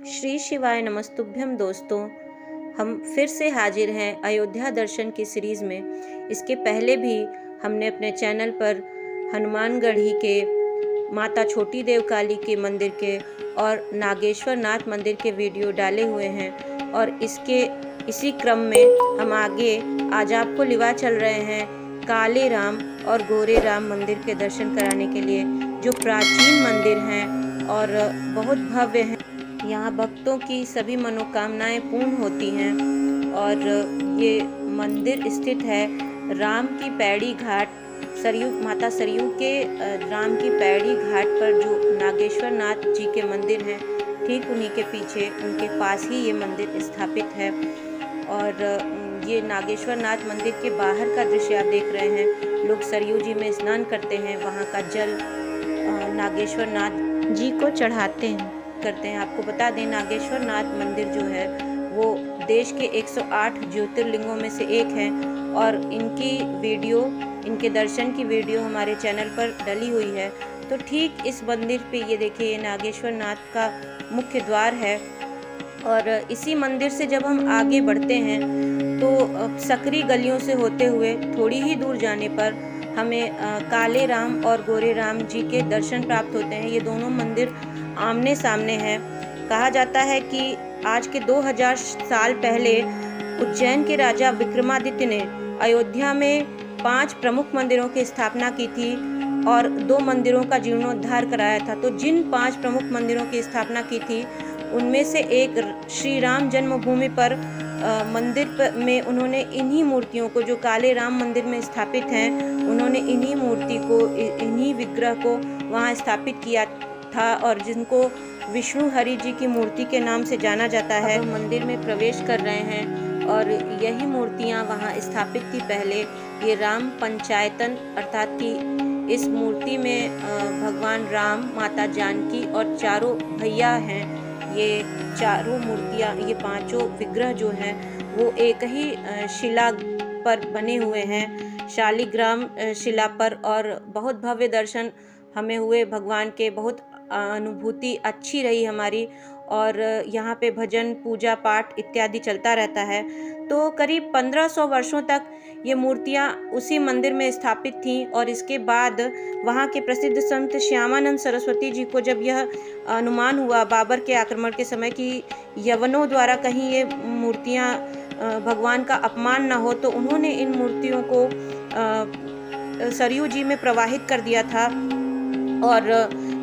श्री शिवाय नमस्तुभ्यं दोस्तों। हम फिर से हाजिर हैं अयोध्या दर्शन की सीरीज़ में। इसके पहले भी हमने अपने चैनल पर हनुमानगढ़ी के, माता छोटी देव काली के मंदिर के और नागेश्वर नाथ मंदिर के वीडियो डाले हुए हैं और इसी क्रम में हम आगे आज आपको लिवा चल रहे हैं काले राम और गोरे राम मंदिर के दर्शन कराने के लिए, जो प्राचीन मंदिर हैं और बहुत भव्य हैं। यहाँ भक्तों की सभी मनोकामनाएं पूर्ण होती हैं और ये मंदिर स्थित है राम की पैड़ी घाट, माता सरयू के राम की पैड़ी घाट पर जो नागेश्वर नाथ जी के मंदिर हैं, ठीक उन्हीं के पीछे उनके पास ही ये मंदिर स्थापित है। और ये नागेश्वर नाथ मंदिर के बाहर का दृश्य आप देख रहे हैं। लोग सरयू जी में स्नान करते हैं, वहाँ का जल नागेश्वर नाथ जी को चढ़ाते हैं। आपको बता दें, नागेश्वर नाथ मंदिर जो है वो देश के 108 ज्योतिर्लिंगों में से एक है और इनके दर्शन की वीडियो हमारे चैनल पर डली हुई है। तो ठीक इस मंदिर पे ये देखिए, ये नागेश्वर नाथ का मुख्य द्वार है। और इसी मंदिर से जब हम आगे बढ़ते हैं तो सकरी गलियों से होते हुए थोड़ी ही दूर जाने पर हमें काले राम और गोरे राम जी के दर्शन प्राप्त होते हैं। ये दोनों मंदिर आमने सामने हैं। कहा जाता है कि आज के 2000 साल पहले उज्जैन के राजा विक्रमादित्य ने अयोध्या में 5 प्रमुख मंदिरों की स्थापना की थी और 2 मंदिरों का जीर्णोद्धार कराया था। तो जिन 5 प्रमुख मंदिरों की स्थापना की थी उनमें से एक श्री राम जन्मभूमि पर मंदिर में उन्होंने इन्हीं मूर्तियों को, जो काले राम मंदिर में स्थापित हैं, उन्होंने इन्हीं विग्रह को वहाँ स्थापित किया था और जिनको विष्णु हरि जी की मूर्ति के नाम से जाना जाता है। हम मंदिर में प्रवेश कर रहे हैं और यही मूर्तियाँ वहाँ स्थापित थी पहले। ये राम पंचायतन, अर्थात कि इस मूर्ति में भगवान राम, माता जानकी और चारों भैया हैं। ये चारों मूर्तियाँ, ये 5 विग्रह जो हैं वो एक ही शिला पर बने हुए हैं, शालिग्राम शिला पर। और बहुत भव्य दर्शन हमें हुए भगवान के, बहुत अनुभूति अच्छी रही हमारी। और यहाँ पे भजन, पूजा पाठ इत्यादि चलता रहता है। तो करीब 1500 वर्षों तक ये मूर्तियाँ उसी मंदिर में स्थापित थीं और इसके बाद वहाँ के प्रसिद्ध संत श्यामानंद सरस्वती जी को जब यह अनुमान हुआ बाबर के आक्रमण के समय कि यवनों द्वारा कहीं ये मूर्तियाँ भगवान का अपमान न हो, तो उन्होंने इन मूर्तियों को सरयू जी में प्रवाहित कर दिया था और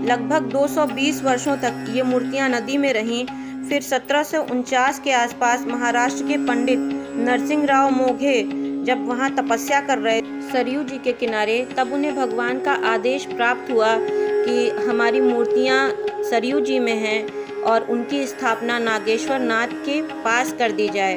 लगभग 220 वर्षों तक ये मूर्तियां नदी में रहीं। फिर 1749 के आसपास महाराष्ट्र के पंडित नरसिंह राव मोघे जब वहां तपस्या कर रहे सरयू जी के किनारे, तब उन्हें भगवान का आदेश प्राप्त हुआ कि हमारी मूर्तियां सरयू जी में हैं और उनकी स्थापना नागेश्वर नाथ के पास कर दी जाए।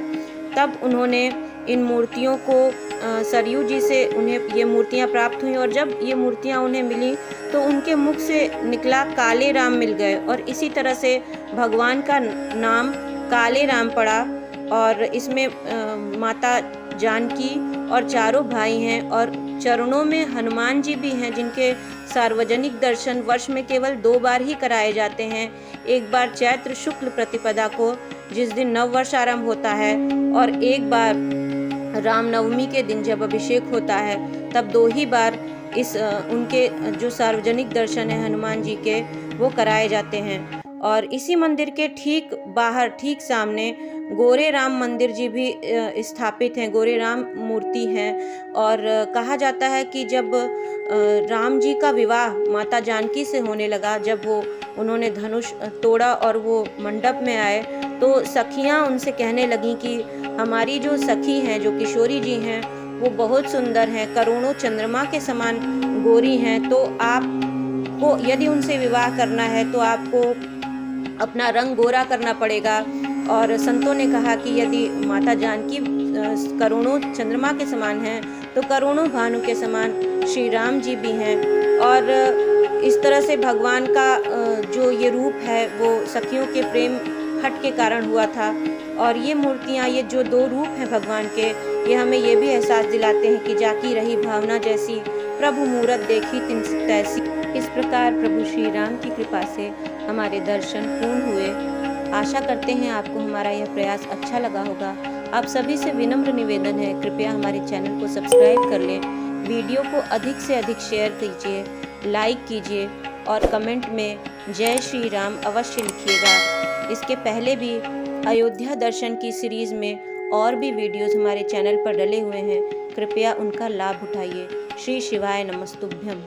तब उन्होंने इन मूर्तियों को सरयू जी से उन्हें ये मूर्तियाँ प्राप्त हुई और जब ये मूर्तियाँ उन्हें मिली तो उनके मुख से निकला काले राम मिल गए और इसी तरह से भगवान का नाम काले राम पड़ा। और इसमें माता जानकी और चारों भाई हैं और चरणों में हनुमान जी भी हैं, जिनके सार्वजनिक दर्शन वर्ष में केवल 2 बार ही कराए जाते हैं। एक बार चैत्र शुक्ल प्रतिपदा को, जिस दिन नववर्ष आरंभ होता है, और एक बार रामनवमी के दिन जब अभिषेक होता है, तब 2 ही बार उनके जो सार्वजनिक दर्शन है हनुमान जी के, वो कराए जाते हैं। और इसी मंदिर के ठीक बाहर, ठीक सामने गोरे राम मंदिर जी भी स्थापित हैं। गोरे राम मूर्ति हैं और कहा जाता है कि जब राम जी का विवाह माता जानकी से होने लगा, जब उन्होंने धनुष तोड़ा और वो मंडप में आए, तो सखियाँ उनसे कहने लगीं कि हमारी जो सखी हैं, जो किशोरी जी हैं, वो बहुत सुंदर हैं, करोड़ों चंद्रमा के समान गोरी हैं। तो आपको यदि उनसे विवाह करना है तो आपको अपना रंग गोरा करना पड़ेगा। और संतों ने कहा कि यदि माता जानकी करोड़ों चंद्रमा के समान हैं तो करोड़ों भानु के समान श्री राम जी भी हैं। और इस तरह से भगवान का जो ये रूप है वो सखियों के प्रेम हट के कारण हुआ था। और ये मूर्तियाँ, ये जो 2 रूप हैं भगवान के, ये हमें ये भी एहसास दिलाते हैं कि जाकी रही भावना जैसी, प्रभु मूरत देखी तिन तैसी। इस प्रकार प्रभु श्री राम की कृपा से हमारे दर्शन पूर्ण हुए। आशा करते हैं आपको हमारा यह प्रयास अच्छा लगा होगा। आप सभी से विनम्र निवेदन है, कृपया हमारे चैनल को सब्सक्राइब कर लें, वीडियो को अधिक से अधिक शेयर कीजिए, लाइक कीजिए और कमेंट में जय श्री राम अवश्य लिखिएगा। इसके पहले भी अयोध्या दर्शन की सीरीज़ में और भी वीडियोज़ हमारे चैनल पर डले हुए हैं, कृपया उनका लाभ उठाइए। श्री शिवाय नमस्तुभ्यम।